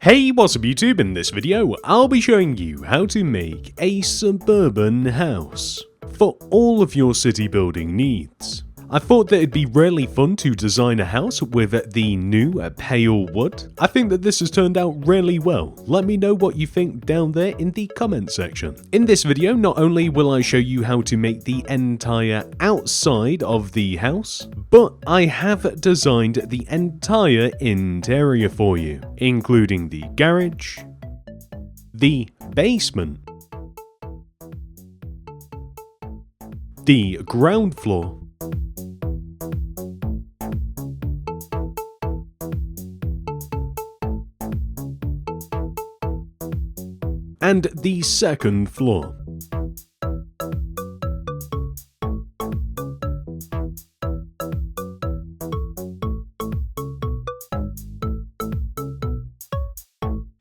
Hey, what's up YouTube? In this video, I'll be showing you how to make a suburban house for all of your city building needs. I thought that it'd be really fun to design a house with the new pale wood. I think that this has turned out really well. Let me know what you think down there in the comment section. In this video, not only will I show you how to make the entire outside of the house, but I have designed the entire interior for you, including the garage, the basement, the ground floor, and the second floor.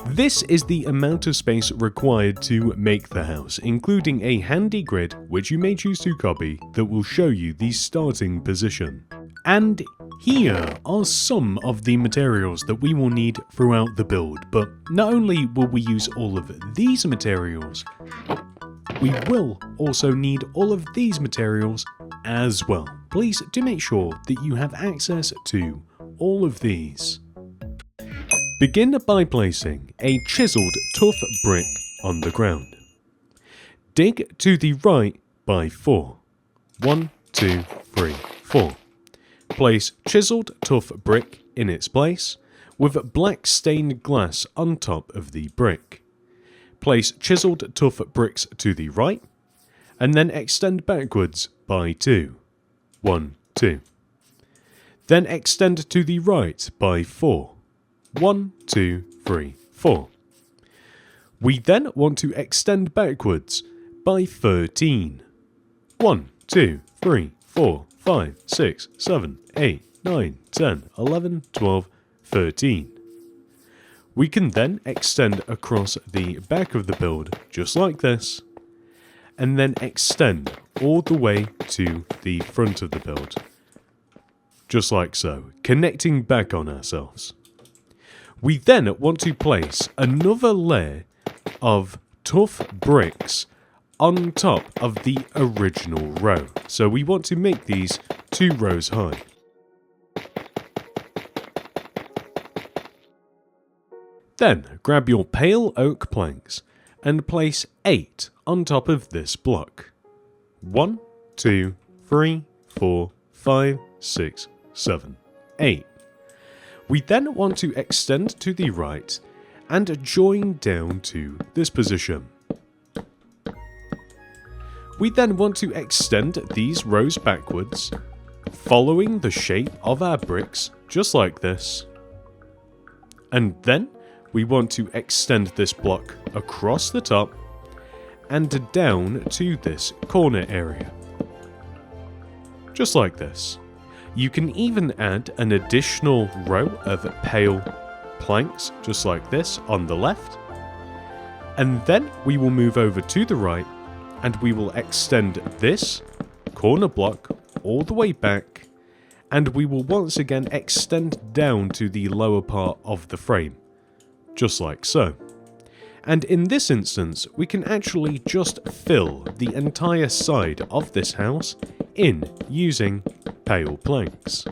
This is the amount of space required to make the house, including a handy grid which you may choose to copy that will show you the starting position. And here are some of the materials that we will need throughout the build, but not only will we use all of these materials, we will also need all of these materials as well. Please do make sure that you have access to all of these. Begin by placing a chiseled tough brick on the ground. Dig to the right by 4. 1, 2, 3, 4. Place chiseled tough brick in its place, with black stained glass on top of the brick. Place chiseled tough bricks to the right, and then extend backwards by 2. 1, 2. Then extend to the right by 4. 1, 2, 3, 4. We then want to extend backwards by 13. 1, 2, 3, 4, 5, 6, 7, 8, 9, 10, 11, 12, 13. We can then extend across the back of the build just like this, and then extend all the way to the front of the build, just like so, connecting back on ourselves. We then want to place another layer of tough bricks on top of the original row. So we want to make these 2 rows high. Then grab your pale oak planks and place 8 on top of this block. 1, 2, 3, 4, 5, 6, 7, 8. We then want to extend to the right and join down to this position. We then want to extend these rows backwards, following the shape of our bricks, just like this. And then we want to extend this block across the top and down to this corner area, just like this. You can even add an additional row of pale planks, just like this, on the left. And then we will move over to the right, and we will extend this corner block all the way back, and we will once again extend down to the lower part of the frame, just like so. And in this instance, we can actually just fill the entire side of this house in using pale planks.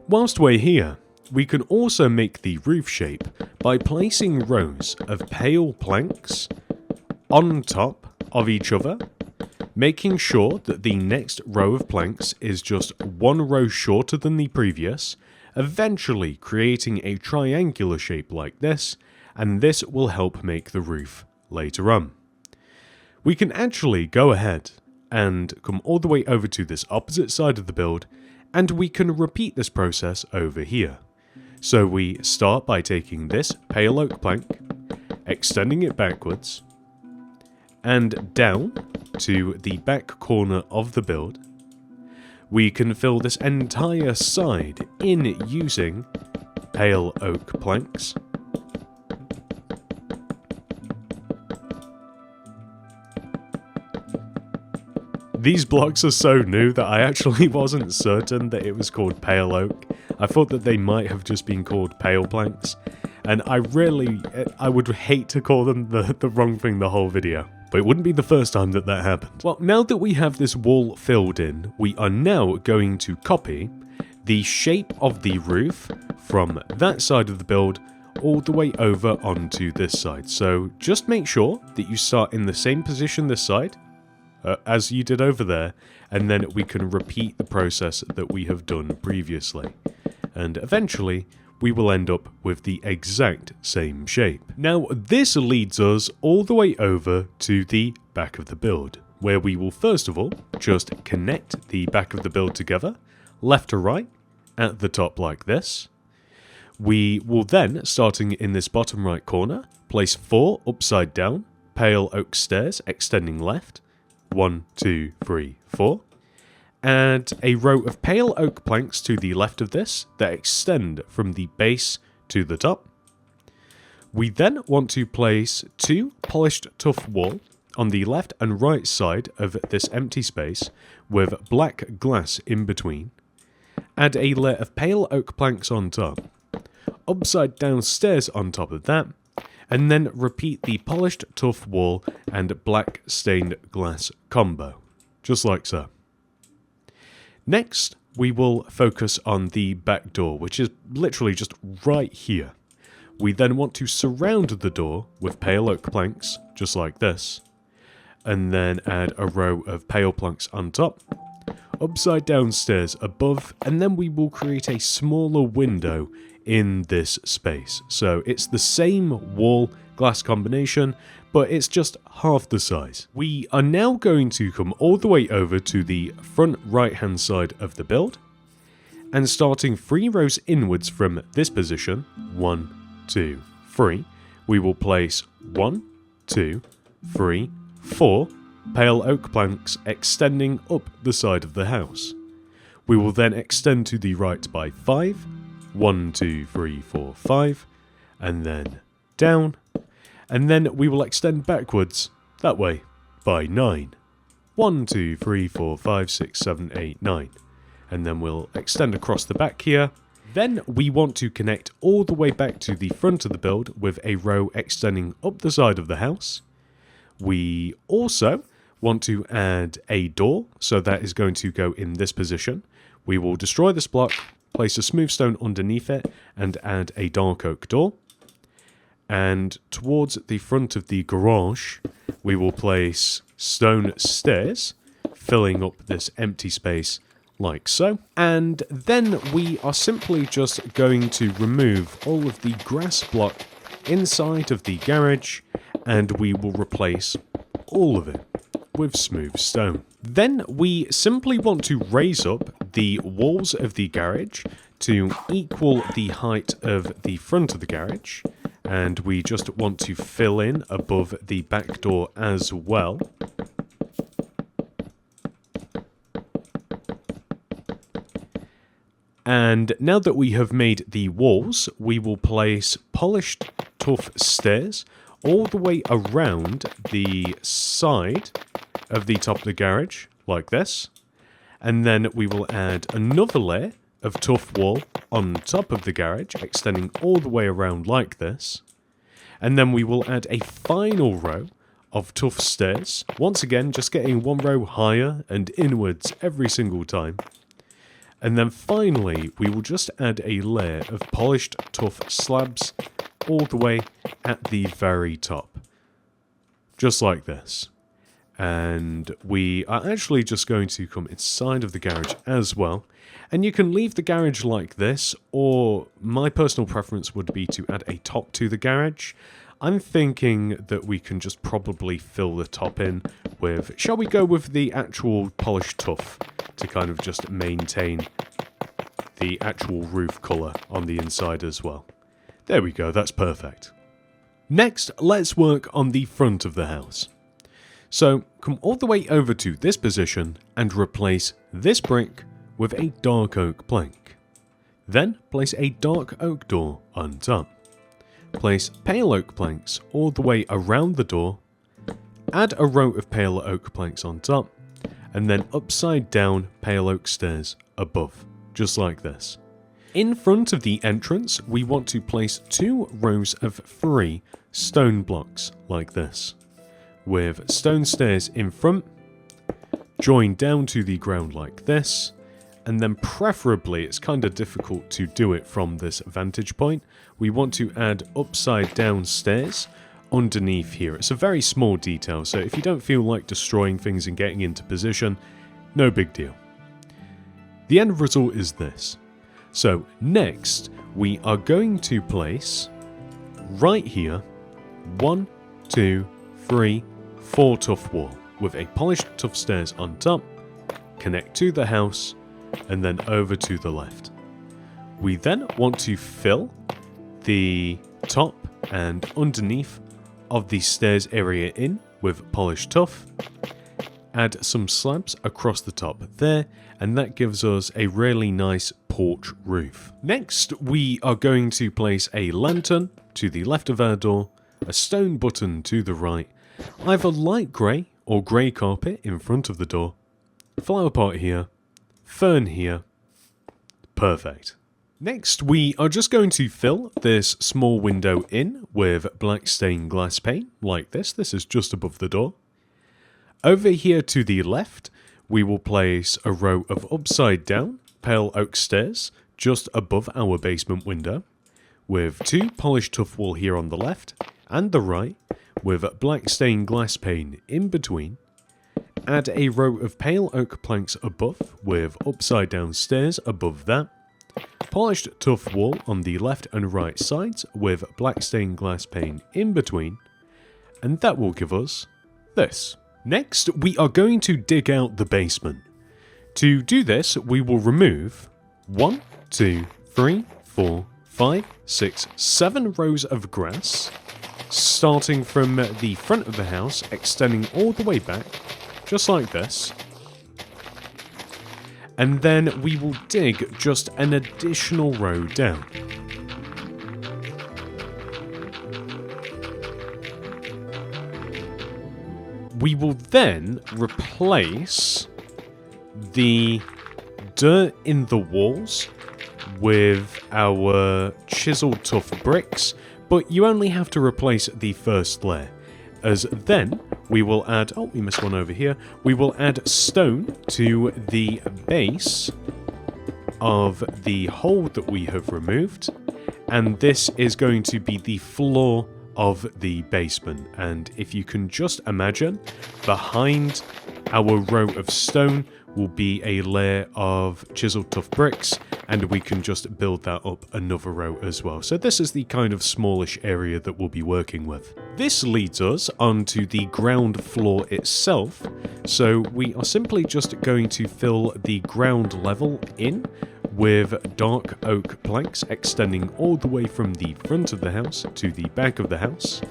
Whilst we're here, we can also make the roof shape by placing rows of pale planks on top of each other, making sure that the next row of planks is just 1 row shorter than the previous, eventually creating a triangular shape like this, and this will help make the roof later on. We can actually go ahead and come all the way over to this opposite side of the build, and we can repeat this process over here. So we start by taking this pale oak plank, extending it backwards, and down to the back corner of the build. We can fill this entire side in using pale oak planks. These blocks are so new that I actually wasn't certain that it was called pale oak. I thought that they might have just been called pale planks. And I would hate to call them the wrong thing the whole video. But it wouldn't be the first time that that happened. Well, now that we have this wall filled in, we are now going to copy the shape of the roof from that side of the build all the way over onto this side. So just make sure that you start in the same position this side as you did over there, and then we can repeat the process that we have done previously. And eventually, we will end up with the exact same shape. Now, this leads us all the way over to the back of the build, where we will first of all just connect the back of the build together, left to right, at the top like this. We will then, starting in this bottom right corner, place 4 upside down pale oak stairs extending left, 1, 2, 3, 4. Add a row of pale oak planks to the left of this that extend from the base to the top. We then want to place 2 polished tuff wall on the left and right side of this empty space with black glass in between. Add a layer of pale oak planks on top. Upside down stairs on top of that. And then repeat the polished tuff wall and black stained glass combo. Just like so. Next, we will focus on the back door, which is literally just right here. We then want to surround the door with pale oak planks, just like this, and then add a row of pale planks on top, upside down stairs above, and then we will create a smaller window in this space. So it's the same wall glass combination, but it's just half the size. We are now going to come all the way over to the front right hand side of the build, and starting 3 rows inwards from this position, 1, 2, 3, we will place 1, 2, 3, 4 pale oak planks extending up the side of the house. We will then extend to the right by 5, 1, 2, 3, 4, 5, and then down. And then we will extend backwards, that way, by 9. 1, 2, 3, 4, 5, 6, 7, 8, 9. And then we'll extend across the back here. Then we want to connect all the way back to the front of the build with a row extending up the side of the house. We also want to add a door, so that is going to go in this position. We will destroy this block, place a smooth stone underneath it, and add a dark oak door. And towards the front of the garage, we will place stone stairs, filling up this empty space like so. And then we are simply just going to remove all of the grass block inside of the garage, and we will replace all of it with smooth stone. Then we simply want to raise up the walls of the garage to equal the height of the front of the garage. And we just want to fill in above the back door as well. And now that we have made the walls, we will place polished tuff stairs all the way around the side of the top of the garage, like this. And then we will add another layer of tuff wall on top of the garage, extending all the way around like this. And then we will add a final row of tuff stairs, once again just getting 1 row higher and inwards every single time. And then finally we will just add a layer of polished tuff slabs all the way at the very top, just like this. And we are actually just going to come inside of the garage as well. And you can leave the garage like this, or my personal preference would be to add a top to the garage. I'm thinking that we can just probably fill the top in with, shall we go with the actual polished tuff to kind of just maintain the actual roof colour on the inside as well. There we go, that's perfect. Next, let's work on the front of the house. So, come all the way over to this position and replace this brick with a dark oak plank. Then, place a dark oak door on top. Place pale oak planks all the way around the door. Add a row of pale oak planks on top. and then upside down pale oak stairs above, just like this. In front of the entrance, we want to place 2 rows of 3 stone blocks like this, with stone stairs in front, joined down to the ground like this, and then preferably, it's kind of difficult to do it from this vantage point, we want to add upside down stairs underneath here. It's a very small detail, so if you don't feel like destroying things and getting into position, no big deal. The end result is this. So next, we are going to place, right here, 1, 2, 3, 4 tuff wall, with a polished tuff stairs on top, connect to the house, and then over to the left. We then want to fill the top and underneath of the stairs area in with polished tuff, add some slabs across the top there, and that gives us a really nice porch roof. Next, we are going to place a lantern to the left of our door, a stone button to the right, either light grey or grey carpet in front of the door, flower pot here, fern here. Perfect. Next, we are just going to fill this small window in with black stained glass pane, like this. This is just above the door. Over here to the left, we will place a row of upside down pale oak stairs just above our basement window, with 2 polished tuff wall here on the left and the right, with black stained glass pane in between. Add a row of pale oak planks above, with upside down stairs above that. Polished tuff wall on the left and right sides, with black stained glass pane in between. And that will give us this. Next, we are going to dig out the basement. To do this, we will remove 1, 2, 3, 4, 5, 6, 7 rows of grass, starting from the front of the house, extending all the way back, just like this. And then we will dig just an additional row down. We will then replace the dirt in the walls with our chiseled tough bricks, but you only have to replace the first layer, as then we will add, oh, we missed one over here, we will add stone to the base of the hole that we have removed, and this is going to be the floor of the basement. And if you can just imagine, behind our row of stone will be a layer of chiseled tough bricks, and we can just build that up another row as well. So this is the kind of smallish area that we'll be working with. This leads us onto the ground floor itself. So we are simply just going to fill the ground level in with dark oak planks extending all the way from the front of the house to the back of the house.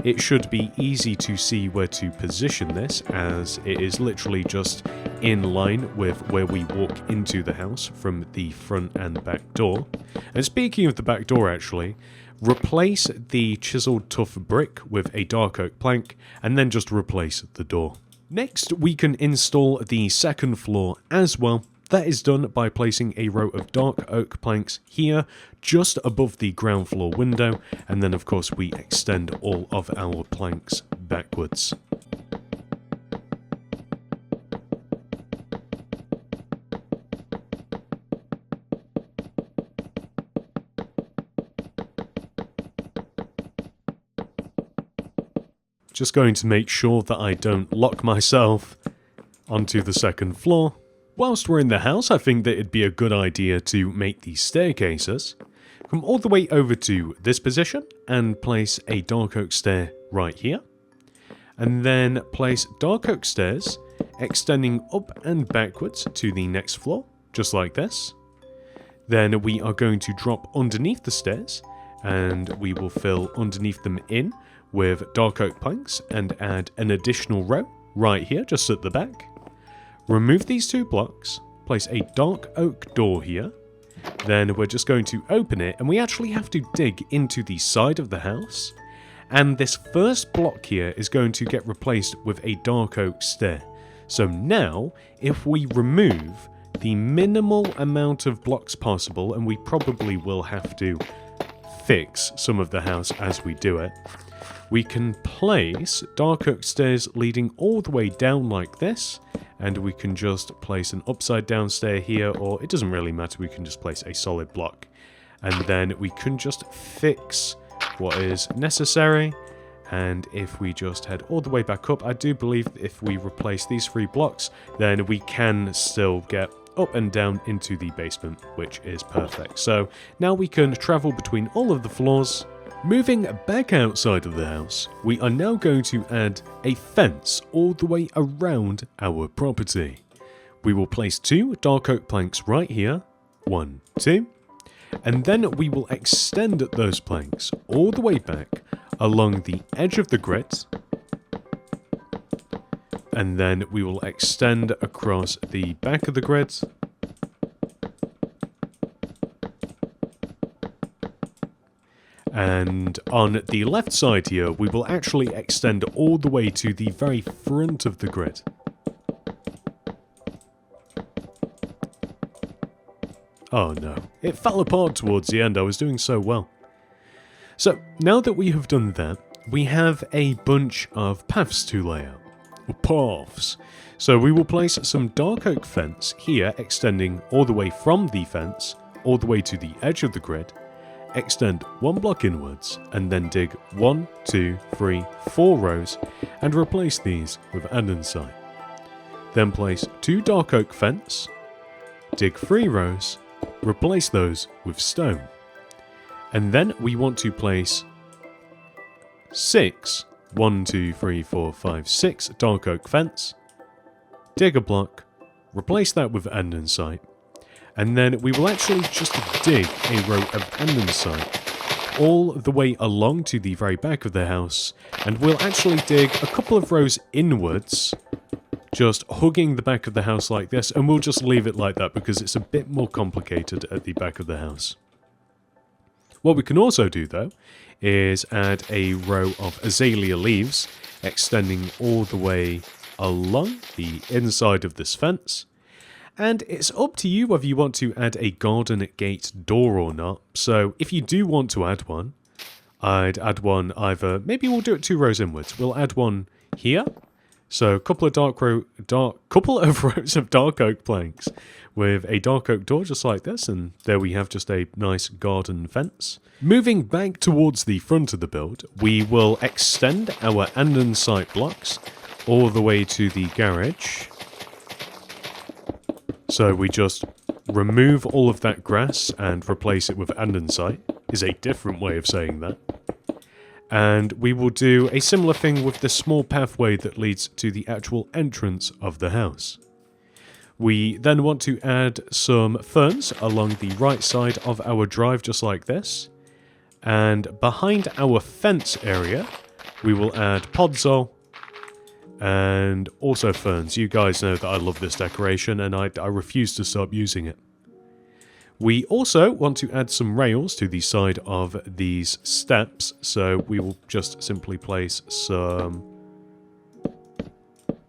It should be easy to see where to position this, as it is literally just in line with where we walk into the house from the front and back door. And speaking of the back door, actually, replace the chiseled tough brick with a dark oak plank, and then just replace the door. Next, we can install the second floor as well. That is done by placing a row of dark oak planks here, just above the ground floor window, and then of course we extend all of our planks backwards. Just going to make sure that I don't lock myself onto the second floor. Whilst we're in the house, I think that it'd be a good idea to make these staircases. Come all the way over to this position and place a dark oak stair right here. And then place dark oak stairs extending up and backwards to the next floor, just like this. Then we are going to drop underneath the stairs, and we will fill underneath them in with dark oak planks and add an additional row right here, just at the back. Remove these 2 blocks, place a dark oak door here, then we're just going to open it, and we actually have to dig into the side of the house, and this first block here is going to get replaced with a dark oak stair. So now, if we remove the minimal amount of blocks possible, and we probably will have to fix some of the house as we do it, we can place dark oak stairs leading all the way down like this, and we can just place an upside down stair here, or it doesn't really matter, we can just place a solid block. And then we can just fix what is necessary. And if we just head all the way back up, I do believe if we replace these 3 blocks, then we can still get up and down into the basement, which is perfect. So now we can travel between all of the floors. Moving back outside of the house, we are now going to add a fence all the way around our property. We will place 2 dark oak planks right here, 1, 2, and then we will extend those planks all the way back along the edge of the grid, and then we will extend across the back of the grid, and on the left side here we will actually extend all the way to the very front of the grid. Oh no, it fell apart towards the end. I was doing so well. So now that we have done that, we have a bunch of paths to lay out. Paths. So we will place some dark oak fence here, extending all the way from the fence, all the way to the edge of the grid, extend 1 block inwards, and then dig 1, 2, 3, 4 rows, and replace these with andesite. Then place 2 dark oak fence, dig 3 rows, replace those with stone. And then we want to place 6, 1, 2, 3, 4, 5, 6 dark oak fence, dig a block, replace that with andesite, and then we will actually just dig a row of andesite all the way along to the very back of the house, and we'll actually dig a couple of rows inwards, just hugging the back of the house like this, and we'll just leave it like that because it's a bit more complicated at the back of the house. What we can also do though is add a row of azalea leaves extending all the way along the inside of this fence, and it's up to you whether you want to add a garden gate door or not. So if you do want to add one, I'd add one either, maybe we'll do it 2 rows inwards. We'll add one here. So a couple of rows of dark oak planks with a dark oak door just like this, and there we have just a nice garden fence. Moving back towards the front of the build, we will extend our andesite blocks all the way to the garage. So we just remove all of that grass and replace it with andesite, is a different way of saying that. And we will do a similar thing with the small pathway that leads to the actual entrance of the house. We then want to add some ferns along the right side of our drive just like this. And behind our fence area, we will add podzol and also ferns. You guys know that I love this decoration and I refuse to stop using it. We also want to add some rails to the side of these steps, so we will just simply place some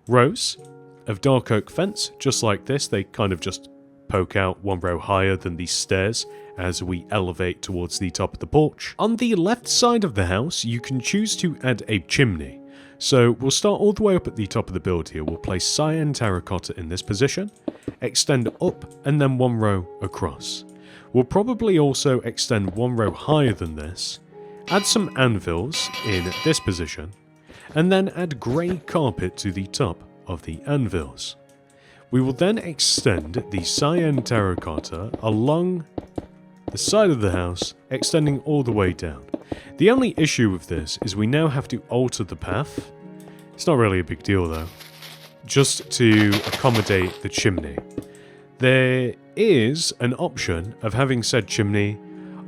rows of dark oak fence, just like this. They kind of just poke out 1 row higher than these stairs as we elevate towards the top of the porch. On the left side of the house, you can choose to add a chimney. So we'll start all the way up at the top of the build here. We'll place cyan terracotta in this position, extend up, and then 1 row across. We'll probably also extend 1 row higher than this, add some anvils in this position, and then add grey carpet to the top of the anvils. We will then extend the cyan terracotta along the side of the house, extending all the way down. The only issue with this is we now have to alter the path. It's not really a big deal though, just to accommodate the chimney. There is an option of having said chimney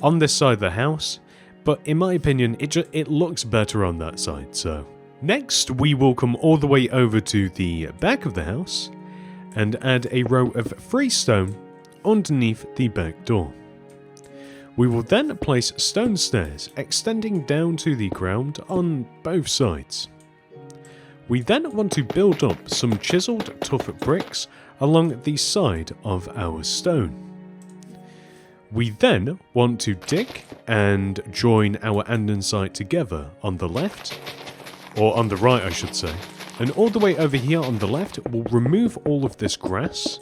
on this side of the house, but in my opinion it looks better on that side. So next we will come all the way over to the back of the house and add a row of freestone underneath the back door. We will then place stone stairs extending down to the ground on both sides. We then want to build up some chiseled tough bricks along the side of our stone. We then want to dig and join our andesite together on the left, or on the right I should say, and all the way over here on the left we'll remove all of this grass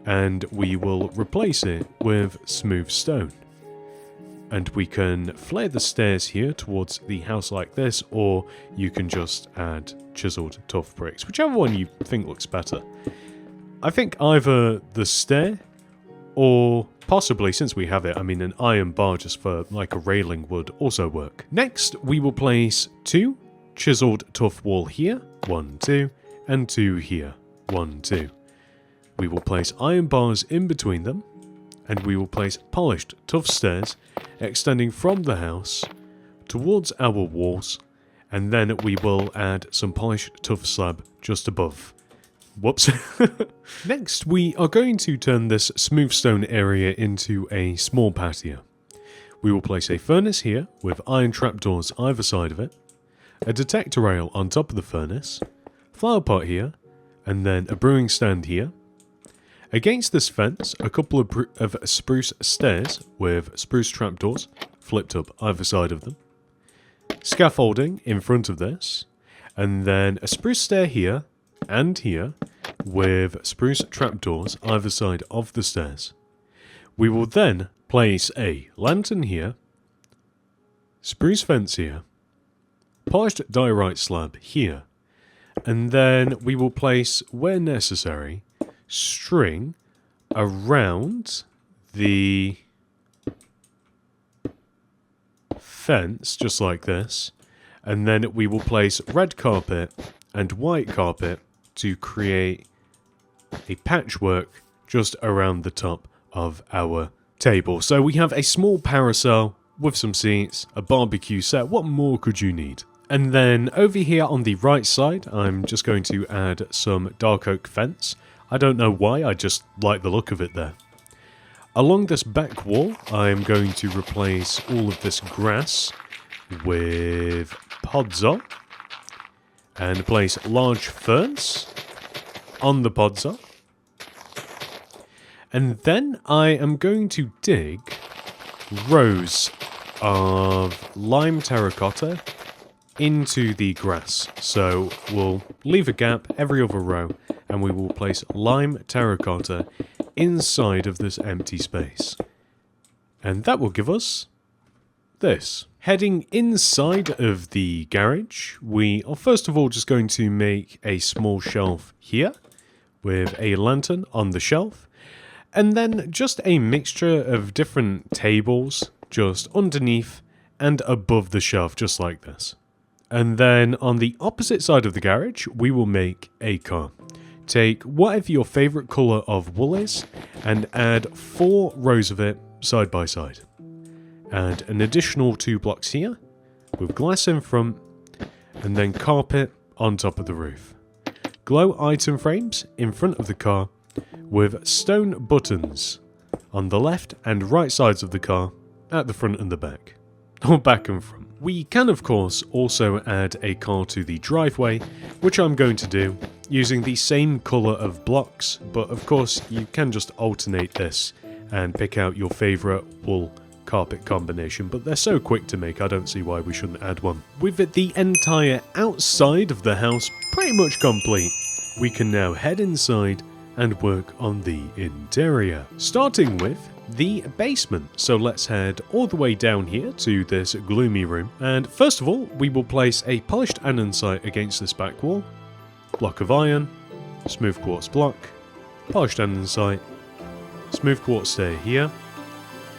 and we will replace it with smooth stone. And we can flare the stairs here towards the house like this, or you can just add chiseled tough bricks, whichever one you think looks better. I think either the stair, or possibly, since we have it, I mean an iron bar just for like a railing would also work. Next, we will place 2 chiseled tough wall here, 1, 2, and 2 here, 1, 2. We will place iron bars in between them, and we will place polished tough stairs extending from the house towards our walls, and then we will add some polished tough slab just above. Whoops. Next, we are going to turn this smooth stone area into a small patio. We will place a furnace here with iron trapdoors either side of it, a detector rail on top of the furnace, flower pot here, and then a brewing stand here. Against this fence, a couple of spruce stairs with spruce trapdoors flipped up either side of them. Scaffolding in front of this, and then a spruce stair here and here with spruce trapdoors either side of the stairs. We will then place a lantern here, spruce fence here, polished diorite slab here, and then we will place, where necessary, string around the fence, just like this, and then we will place red carpet and white carpet to create a patchwork just around the top of our table. So we have a small parasol with some seats, a barbecue set. What more could you need? And then over here on the right side, I'm just going to add some dark oak fence. I don't know why, I just like the look of it there. Along this back wall, I'm going to replace all of this grass with podzol and place large ferns on the podzol. And then I am going to dig rows of lime terracotta into the grass. So we'll leave a gap every other row and we will place lime terracotta inside of this empty space. And that will give us this. Heading inside of the garage, we are first of all just going to make a small shelf here with a lantern on the shelf, and then just a mixture of different tables just underneath and above the shelf, just like this. And then on the opposite side of the garage, we will make a car. Take whatever your favorite color of wool is and add 4 rows of it side by side. Add an additional 2 blocks here with glass in front and then carpet on top of the roof. Glow item frames in front of the car with stone buttons on the left and right sides of the car at the front and the back, or back and front. We can of course also add a car to the driveway, which I'm going to do using the same colour of blocks, but of course you can just alternate this and pick out your favourite wool carpet combination, but they're so quick to make I don't see why we shouldn't add one. With the entire outside of the house pretty much complete, we can now head inside and work on the interior, starting with the basement. So let's head all the way down here to this gloomy room, and first of all we will place a polished andesite against this back wall, block of iron, smooth quartz block, polished andesite, smooth quartz stair here,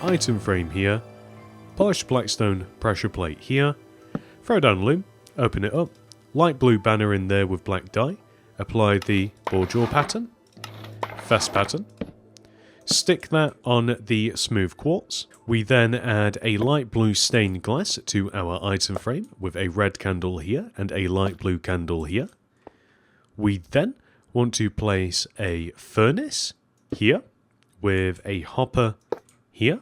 item frame here, polished blackstone pressure plate here, throw down loom, open it up, light blue banner in there with black dye, apply the ball jaw pattern, fast pattern, stick that on the smooth quartz. We then add a light blue stained glass to our item frame with a red candle here and a light blue candle here. We then want to place a furnace here with a hopper here.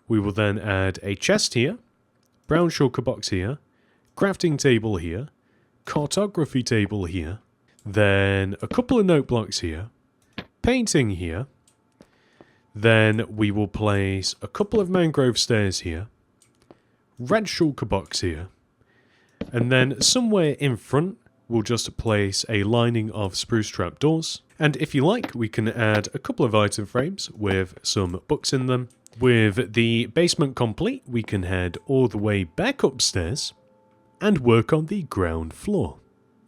We will then add a chest here, brown shulker box here, crafting table here, cartography table here, then a couple of note blocks here, painting here, then we will place a couple of mangrove stairs here, red shulker box here, and then somewhere in front we'll just place a lining of spruce trapdoors. And if you like, we can add a couple of item frames with some books in them. With the basement complete, we can head all the way back upstairs and work on the ground floor.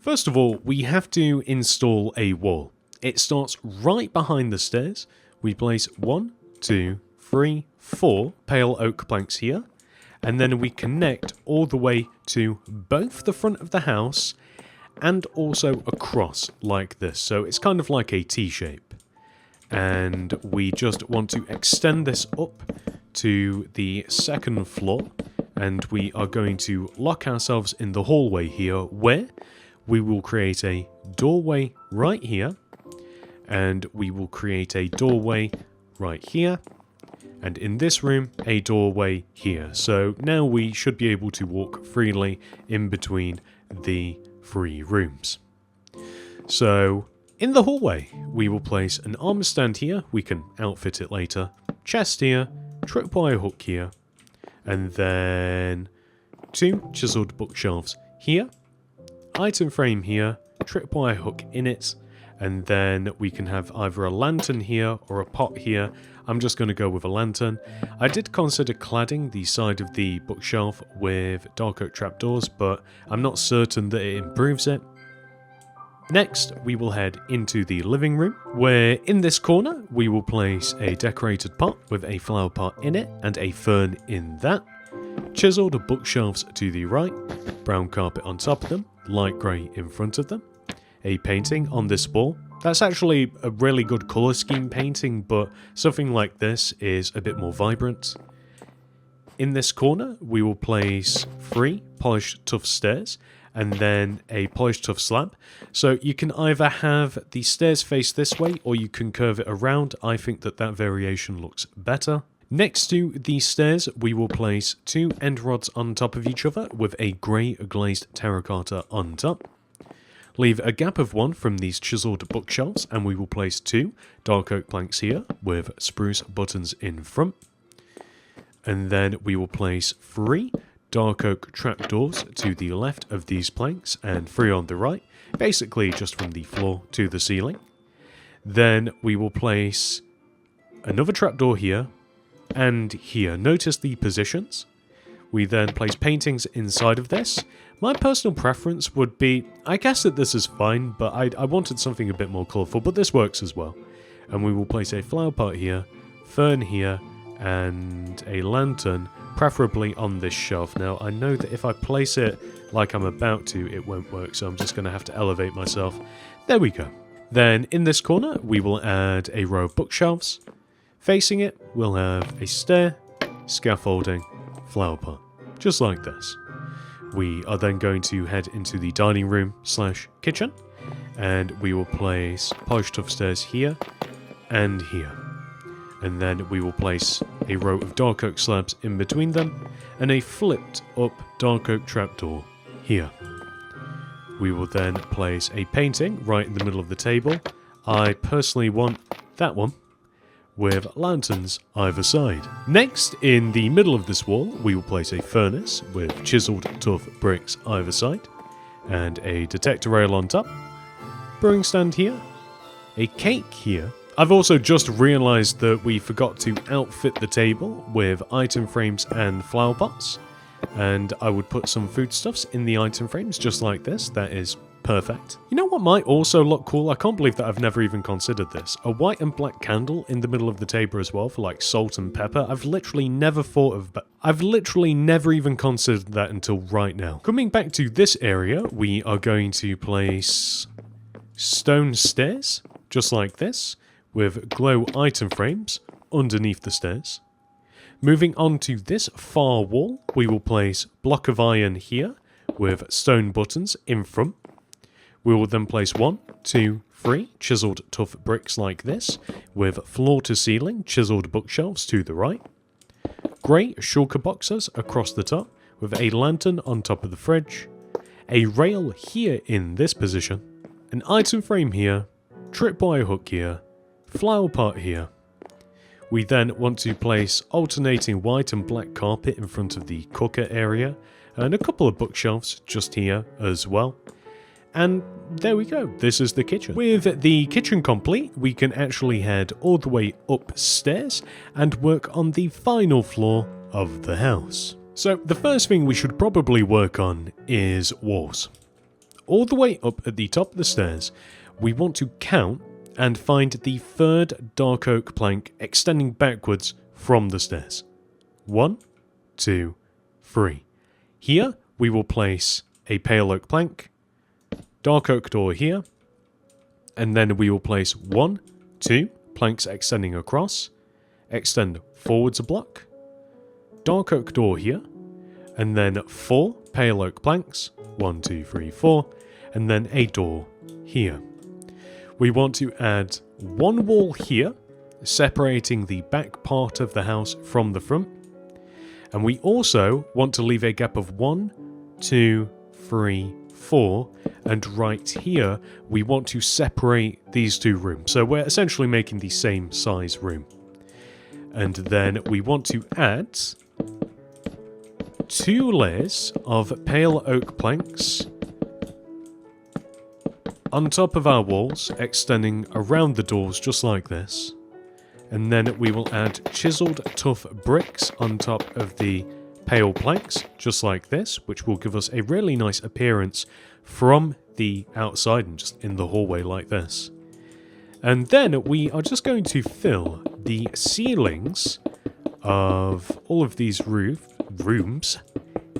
First of all, we have to install a wall. It starts right behind the stairs. We place 1, 2, 3, 4 pale oak planks here, and then we connect all the way to both the front of the house and also across like this. So it's kind of like a T-shape. And we just want to extend this up to the second floor, and we are going to lock ourselves in the hallway here, where we will create a doorway right here, and we will create a doorway right here, and in this room a doorway here. So now we should be able to walk freely in between the 3 rooms. So in the hallway we will place an armor stand here, we can outfit it later, chest here, tripwire hook here, and then 2 chiseled bookshelves here, item frame here, tripwire hook in it, and then we can have either a lantern here or a pot here. I'm just going to go with a lantern. I did consider cladding the side of the bookshelf with dark oak trapdoors, but I'm not certain that it improves it. Next, we will head into the living room, where in this corner we will place a decorated pot with a flower pot in it and a fern in that. Chiseled bookshelves to the right, brown carpet on top of them, light grey in front of them. A painting on this wall. That's actually a really good colour scheme painting, but something like this is a bit more vibrant. In this corner, we will place 3 polished tuff stairs and then a polished tuff slab. So you can either have the stairs face this way or you can curve it around. I think that variation looks better. Next to these stairs, we will place 2 end rods on top of each other with a grey glazed terracotta on top. Leave a gap of 1 from these chiseled bookshelves, and we will place 2 dark oak planks here with spruce buttons in front. And then we will place 3 dark oak trapdoors to the left of these planks and 3 on the right, basically just from the floor to the ceiling. Then we will place another trapdoor here and here. Notice the positions. We then place paintings inside of this. My personal preference would be, I guess that this is fine, but I wanted something a bit more colourful, but this works as well. And we will place a flower pot here, fern here, and a lantern, preferably on this shelf. Now, I know that if I place it like I'm about to, it won't work, so I'm just going to have to elevate myself. There we go. Then, in this corner, we will add a row of bookshelves. Facing it, we'll have a stair, scaffolding, flower pot, just like this. We are then going to head into the dining room / kitchen, and we will place polished tuff stairs here and here. And then we will place a row of dark oak slabs in between them, and a flipped up dark oak trapdoor here. We will then place a painting right in the middle of the table. I personally want that one, with lanterns either side. Next, in the middle of this wall, we will place a furnace with chiseled tuff bricks either side, and a detector rail on top, brewing stand here, a cake here. I've also just realised that we forgot to outfit the table with item frames and flower pots, and I would put some foodstuffs in the item frames just like this. That is perfect. You know what might also look cool? I can't believe that I've never even considered this. A white and black candle in the middle of the table as well for like salt and pepper. I've literally never even considered that until right now. Coming back to this area, we are going to place stone stairs, just like this, with glow item frames underneath the stairs. Moving on to this far wall, we will place block of iron here with stone buttons in front. We will then place 1, 2, 3 chiseled tuff bricks like this, with floor to ceiling chiseled bookshelves to the right. Grey shulker boxes across the top, with a lantern on top of the fridge. a rail here in this position, an item frame here, tripwire hook here, flower pot here. We then want to place alternating white and black carpet in front of the cooker area, and a couple of bookshelves just here as well. And there we go, this is the kitchen. With the kitchen complete, we can actually head all the way upstairs and work on the final floor of the house. So the first thing we should probably work on is walls. All the way up at the top of the stairs, we want to count and find the third dark oak plank extending backwards from the stairs. 1, 2, 3. Here we will place a pale oak plank, dark oak door here, and then we will place 1, 2 planks extending across, extend forwards a block, dark oak door here, and then 4 pale oak planks, 1, 2, 3, 4, and then a door here. We want to add 1 wall here, separating the back part of the house from the front. And we also want to leave a gap of 1, 2, 3, 4, and right here we want to separate these 2 rooms. So we're essentially making the same size room. And then we want to add 2 layers of pale oak planks on top of our walls, extending around the doors just like this. And then we will add chiseled tough bricks on top of the pale planks, just like this, which will give us a really nice appearance from the outside and just in the hallway like this. And then we are just going to fill the ceilings of all of these rooms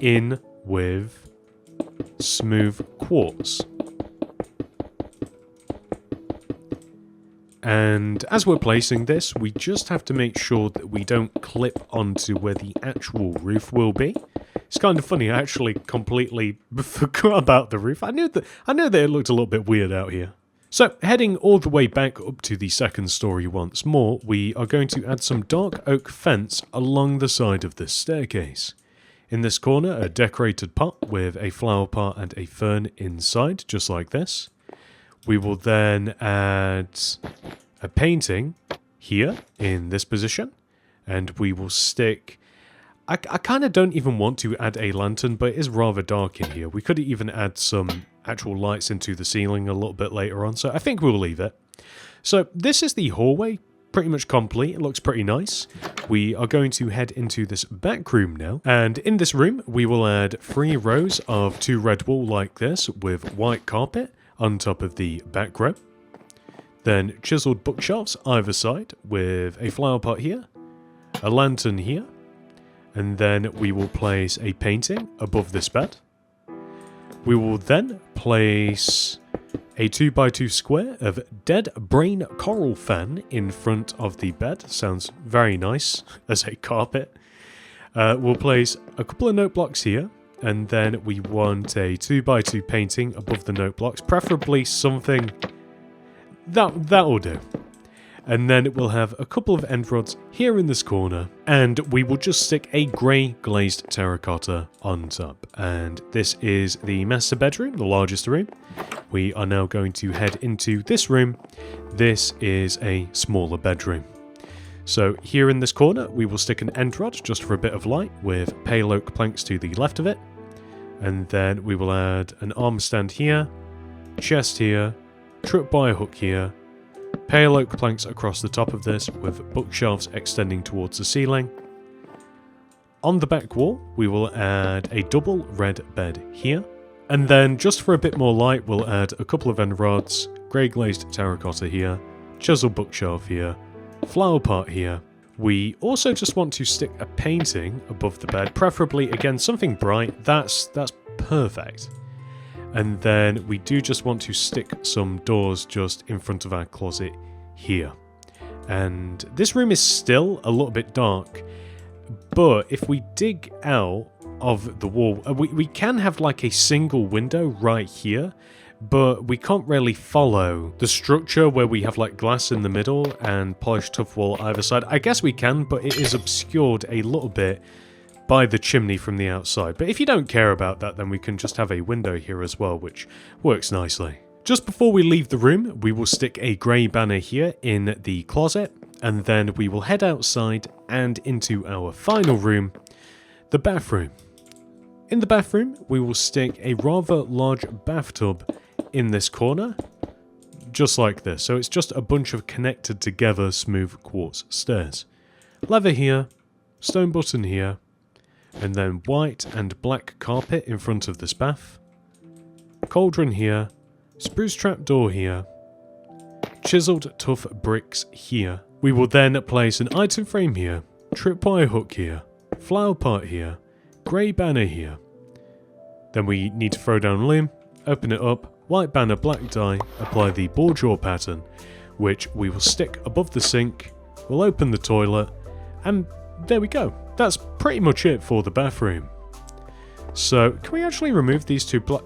in with smooth quartz. And as we're placing this, we just have to make sure that we don't clip onto where the actual roof will be. It's kind of funny, I actually completely forgot about the roof. I knew that it looked a little bit weird out here. So, heading all the way back up to the second story once more, we are going to add some dark oak fence along the side of this staircase. In this corner, a decorated pot with a flower pot and a fern inside, just like this. We will then add a painting here in this position, and we will stick... I kind of don't even want to add a lantern, but it is rather dark in here. We could even add some actual lights into the ceiling a little bit later on, so I think we'll leave it. So this is the hallway, pretty much complete. It looks pretty nice. We are going to head into this back room now, and in this room we will add 3 rows of 2 red wool like this with white carpet on top of the back row. Then chiseled bookshelves either side with a flower pot here, a lantern here, and then we will place a painting above this bed. We will then place a 2x2 square of dead brain coral fan in front of the bed. Sounds very nice as a carpet. We'll place a couple of note blocks here, and then we want a 2x2 painting above the note blocks, preferably something that will do. And then we'll have a couple of end rods here in this corner, and we will just stick a grey glazed terracotta on top. And this is the master bedroom, the largest room. We are now going to head into this room. This is a smaller bedroom. So here in this corner, we will stick an end rod just for a bit of light with pale oak planks to the left of it. And then we will add an arm stand here, chest here, tripwire hook here, pale oak planks across the top of this with bookshelves extending towards the ceiling. On the back wall, we will add a double red bed here. And then just for a bit more light, we'll add a couple of end rods, grey glazed terracotta here, chisel bookshelf here, flower pot here. We also just want to stick a painting above the bed, preferably, again, something bright. That's perfect. And then we do just want to stick some doors just in front of our closet here. And this room is still a little bit dark, but if we dig out of the wall, we can have like a single window right here, but we can't really follow the structure where we have like glass in the middle and polished tough wall either side. I guess we can, but it is obscured a little bit by the chimney from the outside. But if you don't care about that, then we can just have a window here as well, which works nicely. Just before we leave the room, we will stick a grey banner here in the closet, and then we will head outside and into our final room, the bathroom. In the bathroom, we will stick a rather large bathtub in this corner, just like this. So it's just a bunch of connected together smooth quartz stairs. Leather here, stone button here, and then white and black carpet in front of this bath. Cauldron here, spruce trapdoor here, chiseled tough bricks here. We will then place an item frame here, tripwire hook here, flower pot here, grey banner here. Then we need to throw down a limb, open it up, white banner, black die, apply the ball jaw pattern, which we will stick above the sink. We'll open the toilet, and there we go. That's pretty much it for the bathroom. So, can we actually remove these two black...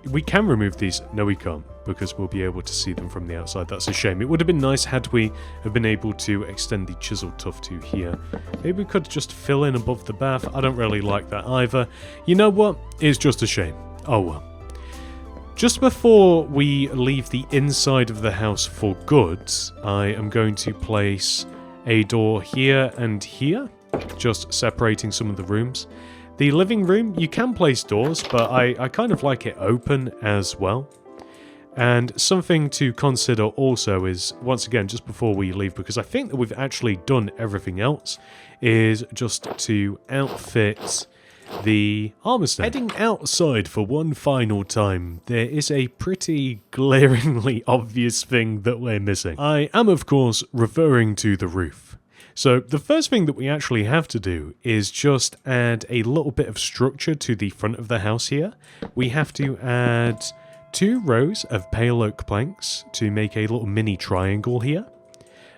We can remove these. No, we can't, because we'll be able to see them from the outside. That's a shame. It would have been nice had we have been able to extend the chiseled tuff to here. Maybe we could just fill in above the bath. I don't really like that either. You know what? It's just a shame. Oh well. Just before we leave the inside of the house for good, I am going to place a door here and here, just separating some of the rooms. The living room, you can place doors, but I kind of like it open as well. And something to consider also is, once again, just before we leave, because I think that we've actually done everything else, is just to outfit the armor stand. Heading outside for one final time, there is a pretty glaringly obvious thing that we're missing. I am, of course, referring to the roof. So the first thing that we actually have to do is just add a little bit of structure to the front of the house here. We have to add 2 rows of pale oak planks to make a little mini triangle here.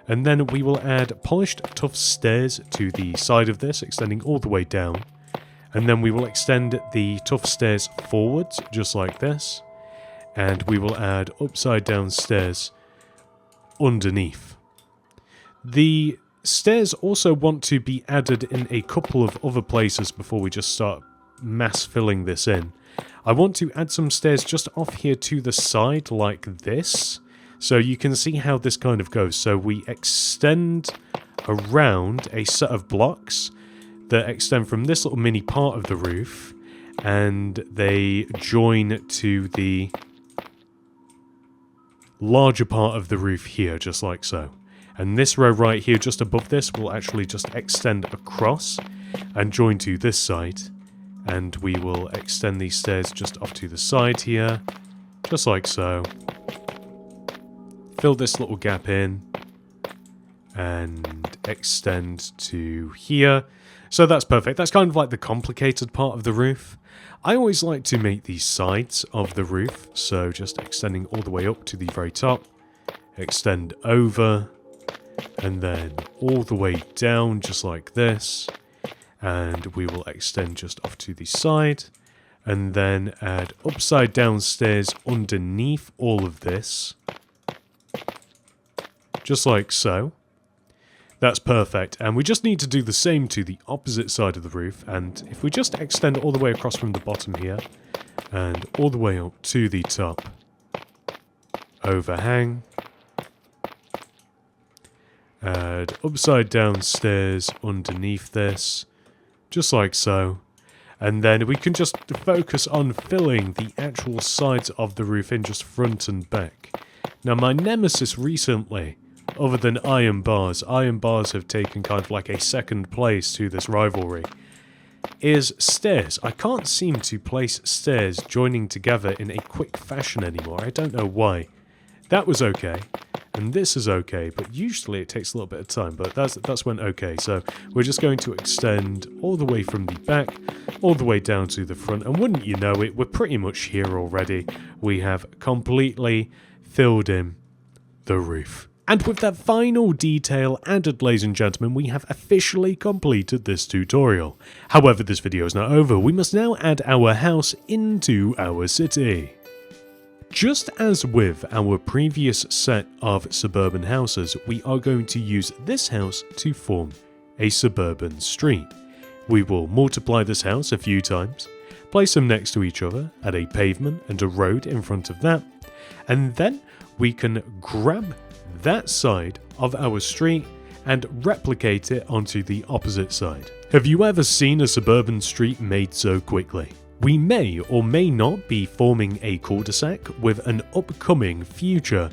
And then we will add polished tough stairs to the side of this, extending all the way down. And then we will extend the tough stairs forwards, just like this. And we will add upside down stairs underneath. The stairs also want to be added in a couple of other places before we just start mass filling this in. I want to add some stairs just off here to the side like this. So you can see how this kind of goes. So we extend around a set of blocks that extend from this little mini part of the roof, and they join to the larger part of the roof here, just like so. And this row right here, just above this, will actually just extend across and join to this side. And we will extend these stairs just off to the side here, just like so. Fill this little gap in and extend to here. So that's perfect. That's kind of like the complicated part of the roof. I always like to make the sides of the roof, so just extending all the way up to the very top, extend over, and then all the way down just like this, and we will extend just off to the side, and then add upside down stairs underneath all of this, just like so. That's perfect, and we just need to do the same to the opposite side of the roof, and if we just extend all the way across from the bottom here, and all the way up to the top, overhang, add upside down stairs underneath this, just like so, and then we can just focus on filling the actual sides of the roof in just front and back. Now my nemesis recently, other than iron bars have taken kind of like a second place to this rivalry, is stairs. I can't seem to place stairs joining together in a quick fashion anymore. I don't know why. That was okay, and this is okay, but usually it takes a little bit of time, but that's went okay. So we're just going to extend all the way from the back, all the way down to the front, and wouldn't you know it, we're pretty much here already. We have completely filled in the roof. And with that final detail added, ladies and gentlemen, we have officially completed this tutorial. However, this video is not over. We must now add our house into our city. Just as with our previous set of suburban houses, we are going to use this house to form a suburban street. We will multiply this house a few times, place them next to each other, add a pavement and a road in front of that, and then we can grab that side of our street and replicate it onto the opposite side. Have you ever seen a suburban street made so quickly? We may or may not be forming a cul-de-sac with an upcoming future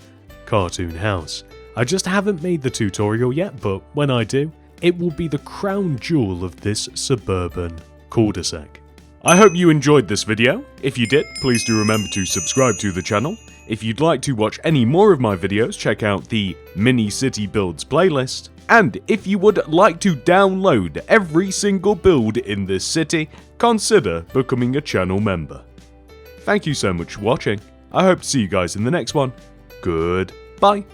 cartoon house. I just haven't made the tutorial yet, but when I do, it will be the crown jewel of this suburban cul-de-sac. I hope you enjoyed this video. If you did, please do remember to subscribe to the channel. If you'd like to watch any more of my videos, check out the Mini City Builds playlist. And if you would like to download every single build in this city, consider becoming a channel member. Thank you so much for watching. I hope to see you guys in the next one. Goodbye.